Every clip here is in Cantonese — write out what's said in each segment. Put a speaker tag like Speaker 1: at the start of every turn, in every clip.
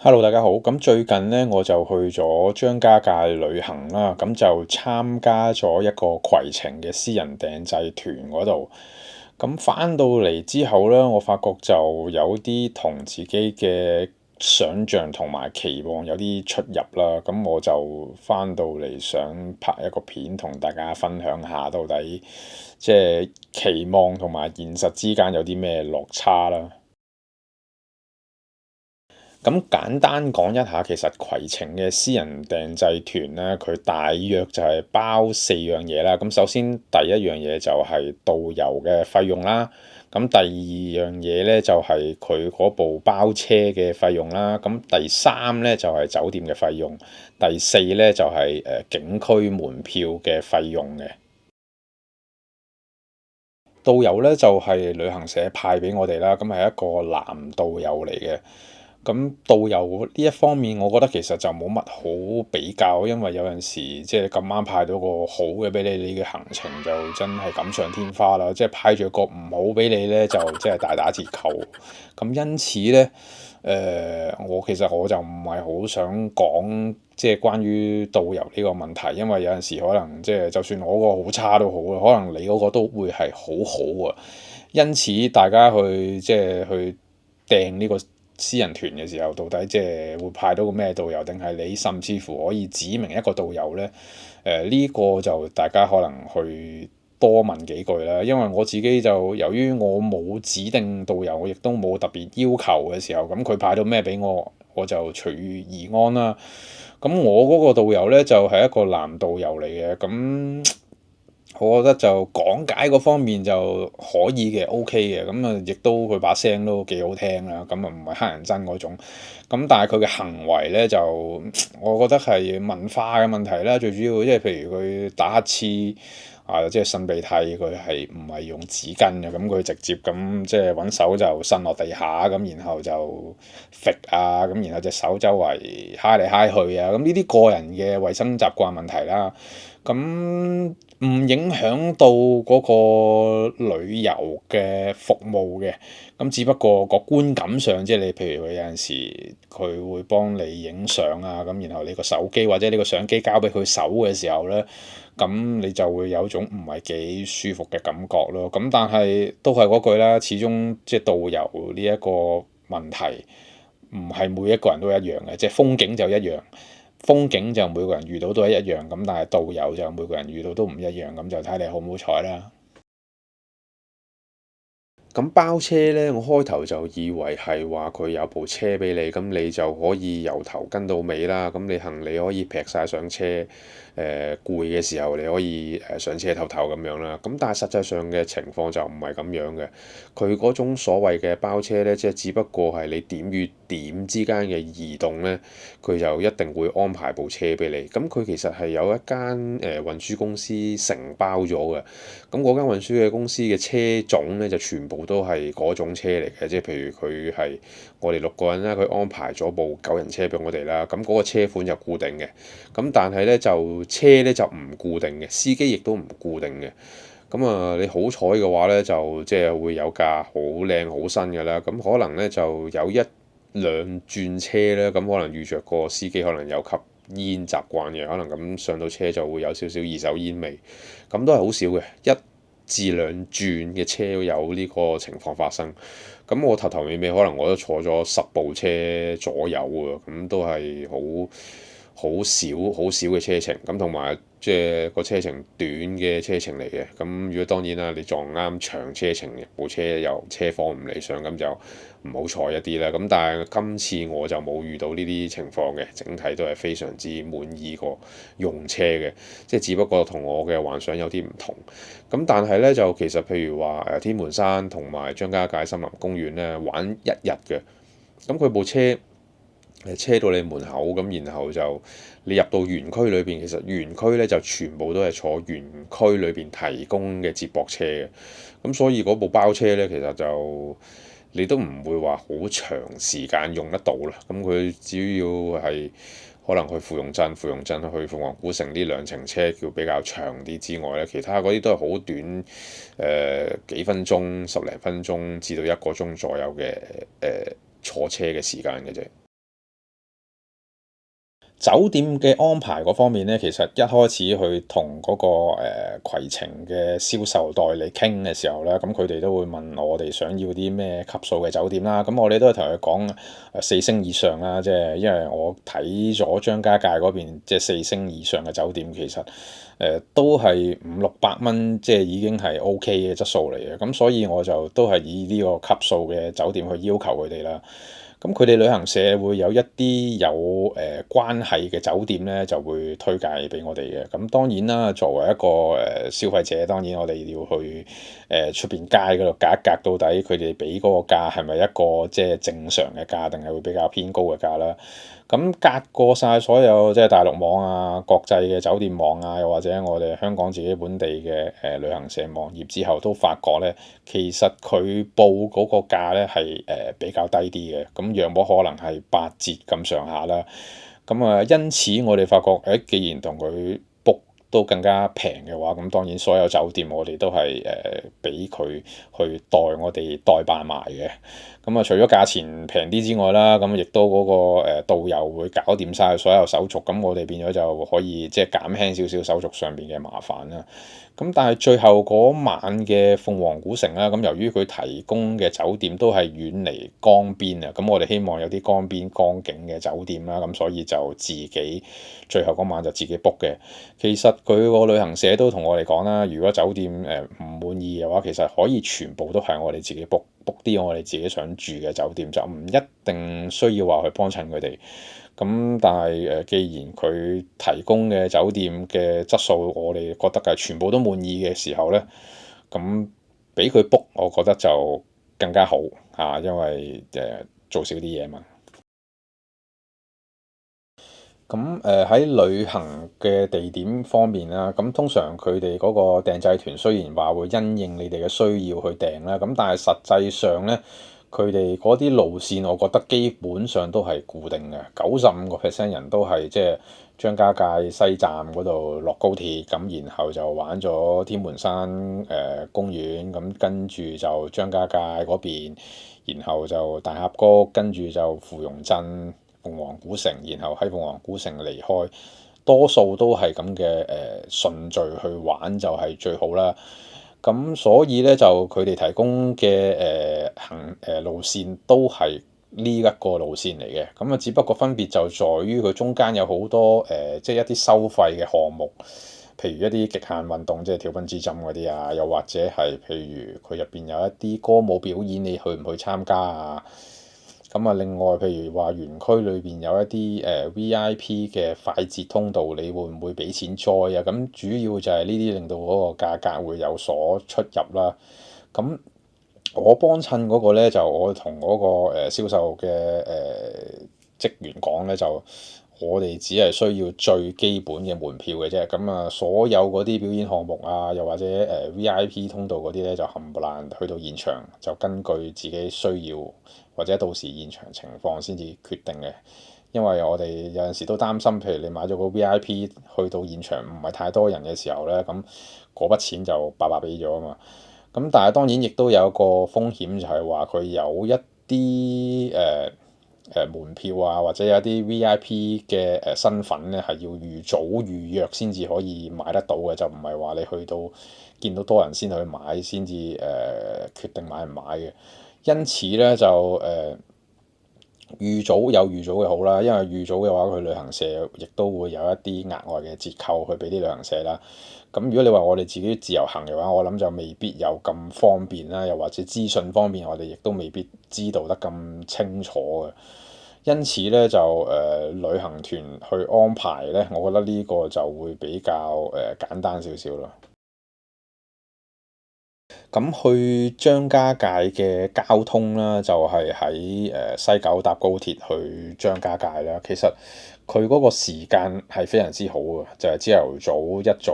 Speaker 1: Hello，大家好。咁最近咧，我就去咗張家界旅行啦。咁就參加咗一個攜程嘅私人訂製團嗰度。咁返到嚟之後咧，我發覺就有啲同自己嘅想像同埋期望有啲出入啦。咁我就返到嚟想拍一個片，同大家分享下到底即係期望同埋現實之間有啲咩落差啦。咁簡單講一下，其實攜程嘅私人訂製團咧，佢大約就係包4樣嘢啦。咁首先第一樣嘢就係導遊嘅費用啦。咁第二樣嘢咧就係佢嗰部包車嘅費用啦。咁第三咧就係酒店嘅費用。第四咧就係景區門票嘅費用嘅。導遊咧就係旅行社派俾我哋啦，咁係一個男導遊嚟嘅。咁導遊呢一方面，我覺得其實就冇乜好比較，因為有陣時即係咁啱派到個好嘅俾你，你嘅行程就真係錦上添花啦。即係派咗個唔好俾你咧，就即係大打折扣。咁因此咧，我其實我就唔係好想講即係關於導遊呢個問題，因為有陣時可能即係就算我個好差都好啊，可能你嗰個都會係好好啊。因此大家去即係去訂呢個私人團嘅時候，到底即係會派到個咩導遊，定係你甚至乎可以指明一個導遊呢？呢個就大家可能去多問幾句啦。因為我自己就由於我冇指定導遊，我亦都冇特別要求嘅時候，咁佢派到咩俾我，我就隨遇而安啦。咁我嗰個導遊呢，就係一個男導遊嚟嘅。咁我覺得就講解嗰方面就可以嘅，OK 嘅。咁啊，亦都佢把聲都幾好聽啦。咁啊，唔係乞人憎嗰種。咁但係佢嘅行為咧，就我覺得係文化嘅問題啦。最主要即係譬如佢打乞嗤啊，即係擤鼻涕，佢係唔係用紙巾嘅？咁佢直接咁即係揾手就擤落地下，咁然後就揈啊，咁然後隻手周圍揩嚟揩去啊。咁呢啲個人嘅衞生習慣問題啦。咁唔影響到嗰個旅遊嘅服務嘅。咁只不過個觀感上，即係你譬如佢有陣時佢會幫你影相啊，咁然後你個手機或者你個相機交俾佢手嘅時候咧，咁你就會有種唔係幾舒服嘅感覺咯。咁但係都係嗰句啦，始終即係導遊呢一個問題唔係每一個人都一樣嘅，即係風景就一樣。風景就每個人遇到都係一樣咁，但係導遊就每個人遇到都唔一樣，咁就睇你好唔好彩啦。咁包車咧，我開頭就以為係話佢有部車俾你，咁你就可以由頭跟到尾啦。咁你行李可以劈晒上車，攰嘅時候你可以上車唞唞咁樣啦。咁但係實際上嘅情況就唔係咁樣嘅。佢嗰種所謂嘅包車咧，即係只不過係你點與點之間嘅移動咧，佢就一定會安排部車俾你。咁佢其實係有一間運輸公司承包咗嘅。咁嗰間運輸嘅公司嘅車種咧就全部都係嗰種車嚟嘅，即係譬如佢係我哋6個人啦，佢安排咗部9人車俾我哋啦，咁嗰個車款就固定嘅，咁但係咧就車咧就唔固定嘅，司機亦都唔固定嘅。咁啊，你好彩嘅話咧，就即係會有架好靚好新嘅啦，咁可能咧就有一兩轉車咧，咁可能遇着個司機可能有吸煙習慣嘅，可能咁上到車就會有少少二手煙味，咁都係好少嘅，一至兩轉嘅車有呢個情況發生。咁我頭頭尾尾可能我都坐咗10部車左右喎，咁都係好少嘅車程，咁同埋即係個車程短嘅車程嚟嘅。咁如果當然啦，你撞啱長車程，部車又車況唔理想，咁就唔好彩一啲啦。咁但係今次我就冇遇到呢啲情況嘅，整體都係非常之滿意個用車嘅，即係只不過同我嘅幻想有啲唔同。咁但係咧就其實譬如話天門山同埋張家界森林公園咧玩一日嘅，咁佢部車車到你門口咁，然後就你入到園區裏邊，其實園區咧就全部都係坐園區裏邊提供嘅接駁車嘅，咁所以嗰部包車咧其實就你都唔會話好長時間用得到啦。咁佢只要係可能去芙蓉鎮、芙蓉鎮去鳳凰古城呢兩程車叫比較長啲之外咧，其他嗰啲都係好短，幾分鐘、十零分鐘至到1個鐘左右嘅坐車嘅時間嘅啫。酒店嘅安排嗰方面咧，其實一開始去同嗰個攜程嘅銷售代理傾嘅時候咧，咁佢哋都會問我哋想要啲咩級數嘅酒店啦。咁我哋都係同佢講四星以上啦，即係因為我睇咗張家界嗰邊，即係四星以上嘅酒店，其實都係500-600蚊，即係已經係 OK 嘅質素嚟嘅。咁所以我就都係以呢個級數嘅酒店去要求佢哋啦。咁佢哋旅行社會有一啲有關係嘅酒店咧，就會推介俾我哋嘅。咁當然啦，作為一個消費者，當然我哋要去出邊街嗰度格一格，到底佢哋俾嗰個價係咪一個即係正常嘅價，定係會比較偏高嘅價啦？咁隔過晒所有即係大陸網啊、國際嘅酒店網啊，又或者我哋香港自己本地嘅旅行社網頁之後，都發覺咧，其實佢報嗰個價咧係比較低啲嘅，咁約莫可能係8折咁上下啦。咁啊，因此我哋發覺，既然同佢 book 都更加平嘅話，咁當然所有酒店我哋都係俾佢去代我哋代辦埋嘅。咁啊，除咗價錢平啲之外啦，咁亦都嗰個導遊會搞掂晒所有手續，咁我哋變咗就可以即係減輕少少手續上邊嘅麻煩啦。咁但係最後嗰晚嘅鳳凰古城啦，咁由於佢提供嘅酒店都係遠離江邊啊，咁我哋希望有啲江邊江景嘅酒店啦，咁所以就自己最後嗰晚就自己 book 嘅。其實佢個旅行社都同我哋講啦，如果酒店唔滿意嘅話，其實可以全部都係我哋自己 book 啲我哋自己想住嘅酒店，就唔一定需要話去幫襯佢哋。咁但係既然佢提供嘅酒店嘅質素，我哋覺得係全部都滿意嘅時候咧，咁俾佢 book，我覺得就更加好嚇，因為做少啲嘢嘛。咁喺旅行嘅地點方面啦，咁通常佢哋嗰個訂製團雖然話會因應你哋嘅需要去訂啦，咁但係實際上咧，佢哋嗰啲路線，我覺得基本上都係固定嘅，95%人都係即係張家界西站嗰度落高鐵，咁然後就玩咗天門山公園，咁跟住就張家界嗰邊，然後就大峽谷，跟住就芙蓉鎮、鳳凰古城，然後喺鳳凰古城離開，多數都係咁嘅順序去玩就係最好啦。咁所以咧就佢哋提供嘅路線都係呢一個路線嚟嘅，咁啊只不過分別就在於佢中間有好多即係一啲收費嘅項目，譬如一啲極限運動，即係跳蹦之針嗰啲啊，又或者係譬如佢入邊有一啲歌舞表演，你去唔去參加啊？咁啊，另外譬如話園區裏邊有一啲VIP 嘅快捷通道，你會唔會俾錢 join 啊？咁主要就係呢啲令到嗰個價格會有所出入啦。咁我幫襯嗰個咧，就我同嗰個銷售嘅職員講咧，就我哋只係需要最基本嘅門票嘅啫。咁啊，所有嗰啲表演項目啊，又或者VIP 通道嗰啲咧，就冚唪唥去到現場就根據自己需要或者到時現場情況先至決定嘅。因為我哋有陣時都擔心，譬如你買咗個 VIP 去到現場唔係太多人嘅時候咧，咁嗰筆錢就白白俾咗啊嘛。咁但係當然亦都有個風險，就係話佢有一啲門票啊，或者有啲 VIP 嘅身份咧，係要預早預約先至可以買得到嘅，就唔係話你去到見到多人先去買先至決定買唔買嘅。因此咧就預早有預早嘅好啦，因為預早嘅話，佢旅行社亦都會有一啲額外嘅折扣去俾啲旅行社啦。咁如果你話我哋自己自由行嘅話，我諗就未必有咁方便啦，又或者資訊方面，我哋亦都未必知道得咁清楚嘅。因此咧就旅行團去安排咧，我覺得呢個就會比較簡單少少咯。咁去張家界嘅交通啦，就係喺西九搭高鐵去張家界啦。其實佢嗰個時間係非常之好嘅，就係朝頭早一早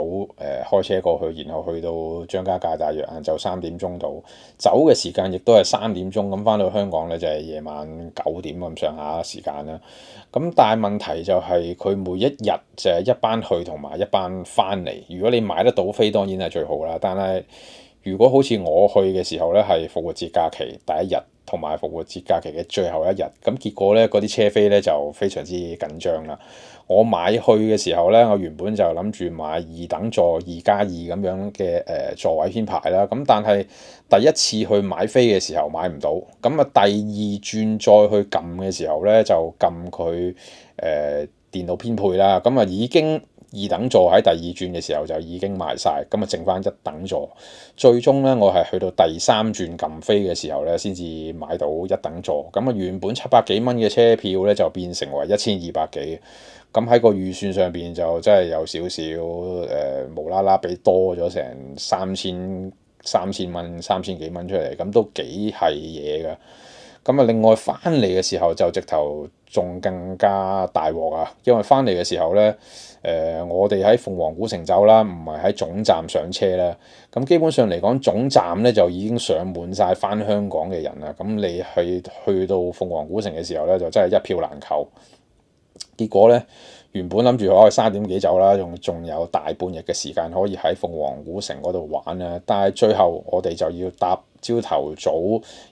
Speaker 1: 開車過去，然後去到張家界大約晏晝3點鐘度，走嘅時間亦都係3點鐘，咁翻到香港咧就係夜晚9點咁上下時間啦。咁但係問題就係佢每一日就係一班去同埋一班翻嚟。如果你買得到飛，當然係最好啦。但係如果好似我去嘅時候咧，係復活節假期第一日同埋復活節假期嘅最後一日，咁結果咧嗰啲車飛咧就非常之緊張啦。我買去嘅時候咧，我原本就諗住買二等座2+2咁樣嘅座位編排啦，咁但係第一次去買飛嘅時候買唔到，咁啊第二轉再去撳嘅時候咧就撳佢電腦編配啦，咁啊已經二等座喺第二轉嘅時候就已經賣晒，咁啊剩翻一等座。最終咧，我係去到第三轉撳飛嘅時候咧，先至買到一等座。咁啊，原本700幾蚊嘅車票咧，就變成為1200幾。咁喺個預算上邊就真係有少少無啦啦俾多咗成3000蚊、3000幾蚊出嚟，咁都幾係嘢㗎。咁啊，另外翻嚟嘅時候就直頭仲更加大鑊啊！因為翻嚟嘅時候咧，我哋喺鳳凰古城走啦，唔係喺總站上車啦。咁基本上嚟講，總站咧就已經上滿晒翻香港嘅人啦。咁你去到鳳凰古城嘅時候咧，就真係一票難求。結果咧，原本諗住可以3點幾走啦，仲有大半日嘅時間可以喺鳳凰古城嗰度玩啦。但係最後我哋就要搭朝頭早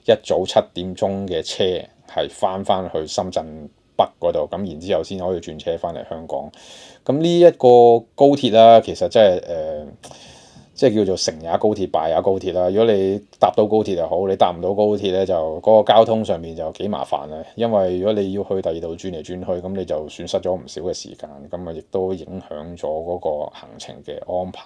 Speaker 1: 一早7點鐘嘅車，係翻去深圳北嗰度，咁然之後先可以轉車翻嚟香港。咁呢一個高鐵啦，其實真係即係叫做成也高鐵，敗也高鐵啦。如果你搭到高鐵就好，你搭唔到高鐵咧，就嗰個交通上面就幾麻煩啦。因為如果你要去第二度轉嚟轉去，咁你就損失咗唔少嘅時間，咁啊亦都影響咗嗰個行程嘅安排。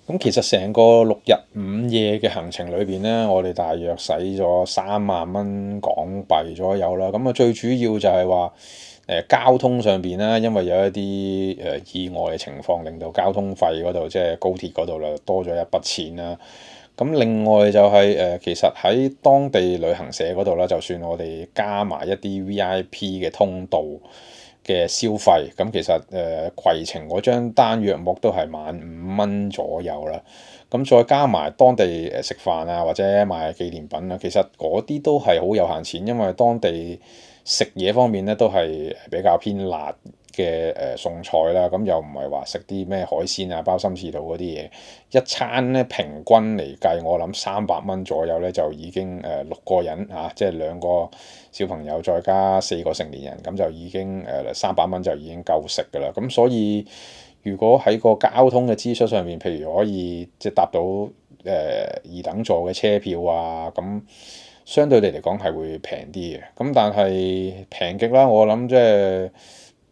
Speaker 1: 咁其實成個6日5夜嘅行程裏邊咧，我哋大約使咗3萬蚊港幣左右啦。咁啊，最主要就係話交通上邊啦，因為有一啲意外嘅情況，令到交通費嗰度即係高鐵嗰度啦多咗一筆錢啦。咁另外就係其實喺當地旅行社嗰度啦，就算我哋加埋一啲 VIP 嘅通道嘅消費，咁其實攜程嗰張單約莫都係15,000蚊左右啦。咁再加埋當地食飯啊，或者買紀念品啊，其實嗰啲都係好有限錢，因為當地食嘢方面咧都係比較偏辣嘅餸菜啦。咁又唔係話食啲咩海鮮啊、鮑參翅肚嗰啲嘢，一餐咧平均嚟計，我諗300蚊左右咧就已經6個人啊，即係2個小朋友再加4個成年人，咁就已經300蚊就已經夠食㗎啦。咁所以如果喺個交通嘅支出上面，譬如可以即係搭到二等座嘅車票啊，咁相對嚟講係會平啲嘅。咁但係平極啦，我諗即係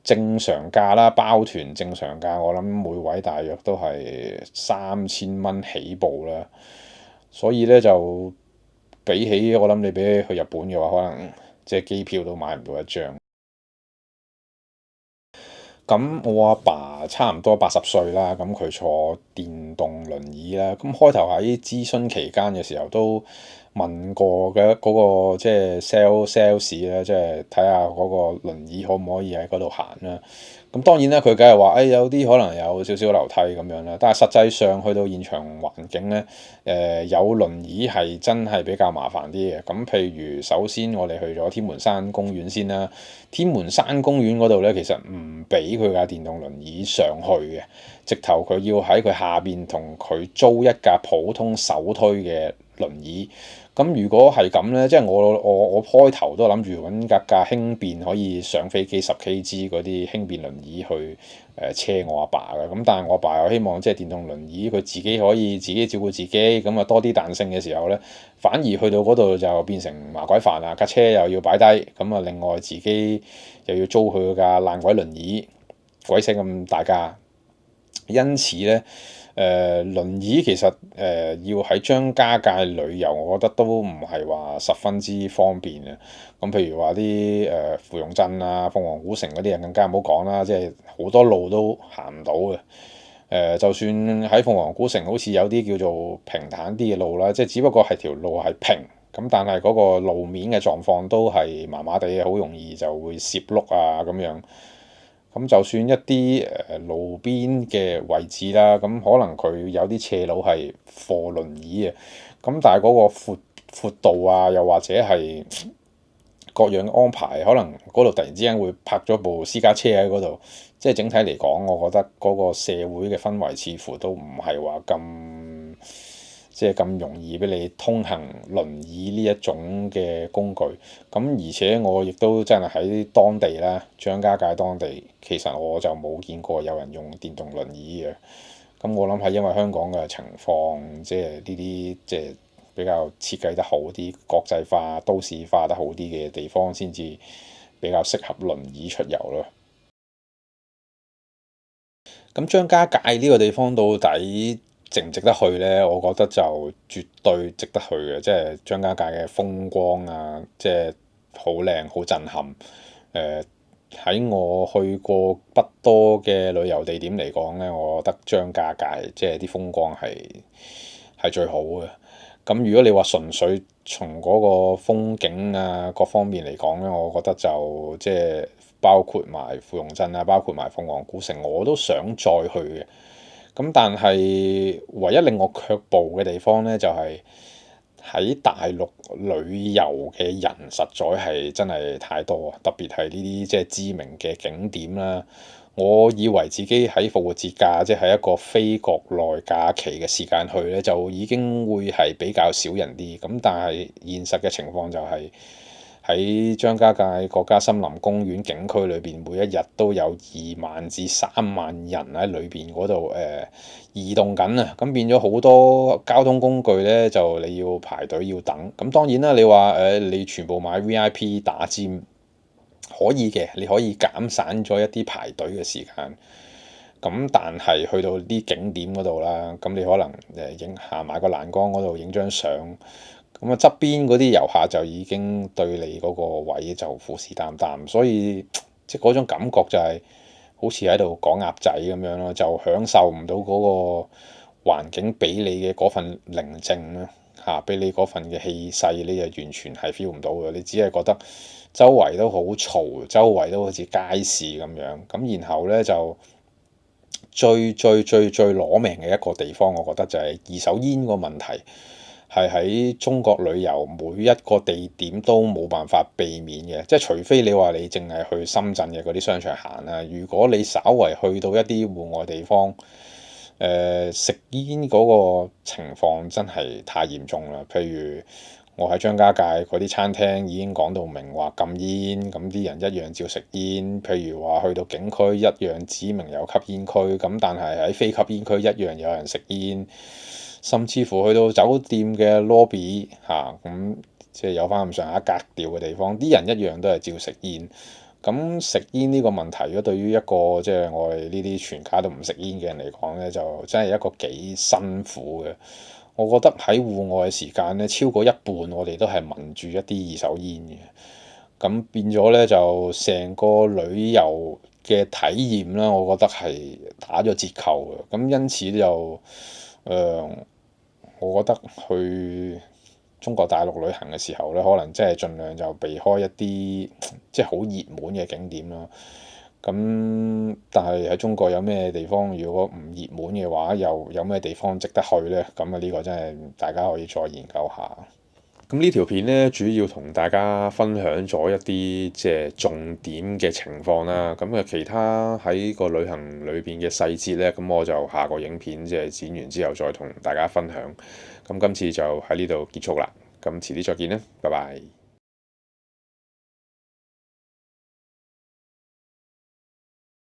Speaker 1: 正常價啦，包團正常價，我諗每位大約都係3000蚊起步啦。所以咧就比起我諗你比起去日本嘅話，可能即係機票都買唔到一張。咁我阿爸差唔多80歲啦，咁佢坐電動輪椅啦。咁開頭喺諮詢期間嘅時候都問過嘅嗰個即係 sales 咧，即係睇下嗰個輪椅可唔可以喺嗰度行啦。咁當然啦，佢梗係話，有啲可能有少少樓梯咁樣啦。但係實際上去到現場環境咧，有輪椅係真係比較麻煩啲嘅。咁譬如首先我哋去咗天門山公園先啦。天門山公園嗰度咧，其實唔俾佢架電動輪椅上去嘅，直頭佢要喺佢下邊同佢租一架普通手推嘅輪椅。咁如果係咁咧，即係我開頭都諗住揾架輕便可以上飛機10kg 嗰啲輕便輪椅去車我阿爸嘅。咁但係我阿爸又希望即係電動輪椅佢自己可以自己照顧自己，咁啊多啲彈性嘅時候咧，反而去到嗰度就變成麻鬼煩啦。架車又要擺低，咁啊另外自己又要租佢架爛鬼輪椅，鬼死咁大架。因此咧，輪椅其實要喺張家界旅遊，我覺得都唔係話十分之方便啊。咁譬如話啲芙蓉鎮啊、鳳凰古城嗰啲人更加唔好講啦，即係好多路都行唔到嘅。就算喺鳳凰古城，好似有啲叫做平坦啲嘅路啦，即係只不過係條路係平，咁但係嗰個路面嘅狀況都係麻麻地，好容易就會攝碌啊咁樣。咁就算一啲路邊嘅位置啦，咁可能佢有啲斜路係貨輪椅嘅，咁但係嗰個闊度啊，又或者係各樣嘅安排，可能嗰度突然之間會泊咗部私家車喺嗰度，即係整體嚟講，我覺得嗰個社會嘅氛圍似乎都唔係話咁即係咁容易俾你通行輪椅呢一種嘅工具。咁而且我亦都真係喺當地啦，張家界當地，其實我就冇見過有人用電動輪椅嘅。咁我諗係因為香港嘅情況，即係呢啲即係比較設計得好啲、國際化、都市化得好啲嘅地方，先至比較適合輪椅出遊咯。咁張家界呢個地方到底值唔值得去呢？我覺得就絕對值得去嘅，即係張家界嘅風光啊，即係好靚、好震撼。喺我去過不多嘅旅遊地點嚟講呢，我覺得張家界即係啲風光係最好嘅。咁如果你話純粹從嗰個風景啊各方面嚟講咧，我覺得就即係包括埋芙蓉鎮啊，包括埋鳳凰古城，我都想再去嘅。咁但係唯一令我卻步嘅地方咧，就係喺大陸旅遊嘅人實在係真係太多，特別係呢啲即係知名嘅景點啦。我以為自己喺復活節假，即係一個非國內假期嘅時間去咧，就已經會係比較少人啲。咁但係現實嘅情況就係喺張家界國家森林公園景區裏邊，每一日都有2萬至3萬人喺裏邊嗰度移動緊啊！咁變咗好多交通工具咧，就你要排隊要等。咁當然啦，你話你全部買 VIP 打尖。可以嘅，你可以減散咗一啲排隊嘅時間。咁但係去到啲景點嗰度啦，咁你可能影下埋個欄杆嗰度影張相，咁啊側邊嗰啲遊客就已經對你嗰個位就虎視眈眈，所以即係嗰種感覺就係好似喺度講鴨仔咁樣咯，就享受唔到嗰個環境俾你嘅嗰份寧靜啦。嚇，俾你嗰份嘅氣勢，你就完全係 feel 唔到嘅。你只係覺得周圍都好嘈，周圍都好似街市咁樣。咁然後咧就最攞命嘅一個地方，我覺得就係二手煙個問題，係喺中國旅遊每一個地點都冇辦法避免嘅。即係除非你話你淨係去深圳嘅嗰啲商場行啦，如果你稍為去到一啲戶外地方，食煙嗰個情況真係太嚴重啦。譬如我喺張家界嗰啲餐廳已經講到明話禁煙，咁啲人一樣照食煙。譬如話去到景區一樣指明有吸煙區，咁但係喺非吸煙區一樣有人食煙。甚至乎去到酒店嘅 lobby 嚇，咁即係有翻咁上下格調嘅地方，啲人一樣都係照食煙。咁食煙呢個問題，如果對於一個即係我哋呢啲全家都唔食煙嘅人嚟講咧，就真係一個幾辛苦嘅。我覺得喺戶外嘅時間咧，超過一半我哋都係聞住一啲二手煙嘅。咁變咗咧，就成個旅遊嘅體驗啦，我覺得係打咗折扣嘅。咁因此就我覺得去中國大陸旅行嘅時候咧，可能即係盡量就避開一啲即係好熱門嘅景點咯。咁但係喺中國有咩地方如果唔熱門嘅話，又有咩地方值得去呢？咁啊呢個真係大家可以再研究下。咁呢條片咧，主要同大家分享咗一啲即係重點嘅情況啦。咁啊，其他喺個旅行裏邊嘅細節咧，咁我就下個影片即係剪完之後再同大家分享。咁今次就喺呢度結束啦。咁遲啲再見啦，拜拜。